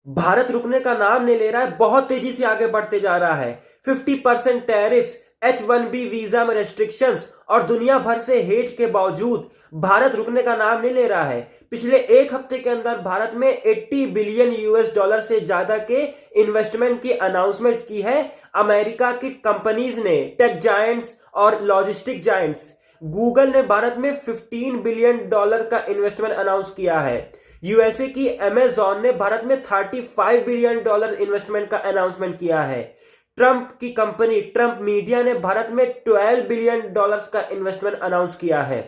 भारत रुकने का नाम नहीं ले रहा है, बहुत तेजी से आगे बढ़ते जा रहा है। 50% टैरिफ्स, H1B वीजा में रेस्ट्रिक्शंस और दुनिया भर से हेट के बावजूद भारत रुकने का नाम नहीं ले रहा है। पिछले एक हफ्ते के अंदर भारत में 80 बिलियन यूएस डॉलर से ज्यादा के इन्वेस्टमेंट की अनाउंसमेंट की है अमेरिका की कंपनीज ने, टेक जायंट्स और लॉजिस्टिक जायंट्स। गूगल ने भारत में 15 बिलियन डॉलर का इन्वेस्टमेंट अनाउंस किया है। यूएसए की अमेजॉन ने भारत में 35 बिलियन डॉलर इन्वेस्टमेंट का अनाउंसमेंट किया है। ट्रंप की कंपनी ट्रंप मीडिया ने भारत में 12 बिलियन डॉलर्स का इन्वेस्टमेंट अनाउंस किया है।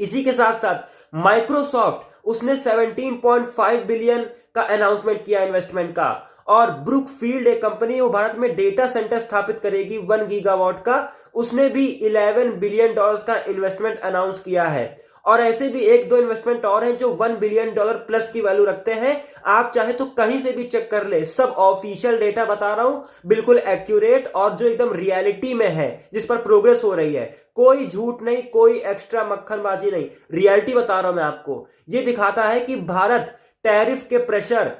इसी के साथ साथ माइक्रोसॉफ्ट, उसने 17.5 बिलियन का अनाउंसमेंट किया इन्वेस्टमेंट का। और ब्रुकफील्ड एक कंपनी, वो भारत में डेटा सेंटर स्थापित करेगी 1 गीगावाट का, उसने भी 11 बिलियन डॉलर्स का इन्वेस्टमेंट अनाउंस किया है। और ऐसे भी एक दो इन्वेस्टमेंट और हैं जो 1 बिलियन डॉलर प्लस की वैल्यू रखते हैं। आप चाहे तो कहीं से भी चेक कर ले, सब ऑफिशियल डेटा बता रहा हूं, बिल्कुल एक्यूरेट और जो एकदम रियलिटी में है, जिस पर प्रोग्रेस हो रही है। कोई झूठ नहीं, कोई एक्स्ट्रा मक्खनबाजी नहीं, रियलिटी बता रहा हूं मैं आपको। ये दिखाता है कि भारत टैरिफ के प्रेशर,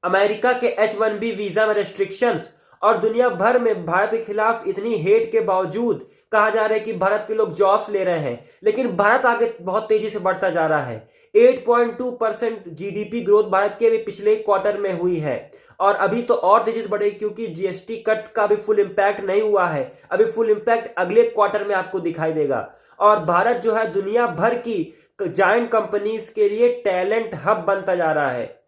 अमेरिका के H1B वीजा में रेस्ट्रिक्शंस और दुनिया भर में भारत के खिलाफ इतनी हेट के बावजूद कहा जा रहा है कि भारत के लोग जॉब्स ले रहे हैं, लेकिन भारत आगे बहुत तेजी से बढ़ता जा रहा है। 8.2% जीडीपी ग्रोथ भारत के अभी पिछले क्वार्टर में हुई है और अभी तो और तेजी से बढ़ेगी क्योंकि जीएसटी कट्स का भी फुल इंपैक्ट नहीं हुआ है। अभी फुल इंपैक्ट अगले क्वार्टर में आपको दिखाई देगा। और भारत जो है दुनिया भर की जायंट कंपनीज के लिए टैलेंट हब बनता जा रहा है।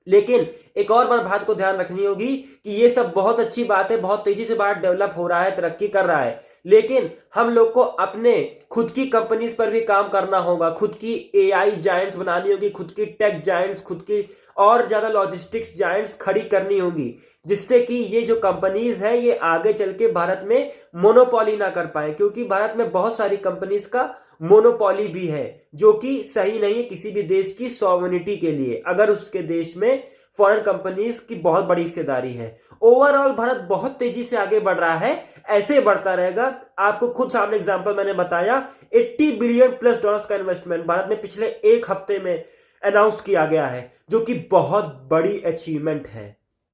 लेकिन एक और बात को ध्यान रखनी होगी कि ये सब बहुत अच्छी बात है, बहुत तेजी से भारत डेवलप हो रहा है, तरक्की कर रहा है, लेकिन हम लोग को अपने खुद की कंपनीज पर भी काम करना होगा। खुद की एआई जायंट्स बनानी होगी, खुद की टेक जायंट्स, खुद की और ज्यादा लॉजिस्टिक्स जायंट्स खड़ी करनी होगी, जिससे कि ये जो कंपनीज है ये आगे चल के भारत में मोनोपोली ना कर पाए। क्योंकि भारत में बहुत सारी कंपनीज का मोनोपोली भी है, जो कि सही नहीं है किसी भी देश की सॉवरेनिटी के लिए, अगर उसके देश में फॉरेन कंपनीज की बहुत बड़ी हिस्सेदारी है। ओवरऑल भारत बहुत तेजी से आगे बढ़ रहा है, ऐसे बढ़ता रहेगा। आपको खुद सामने एग्जांपल मैंने बताया, 80 बिलियन प्लस डॉलर्स का इन्वेस्टमेंट भारत में पिछले एक हफ्ते में अनाउंस किया गया है, जो कि बहुत बड़ी अचीवमेंट है।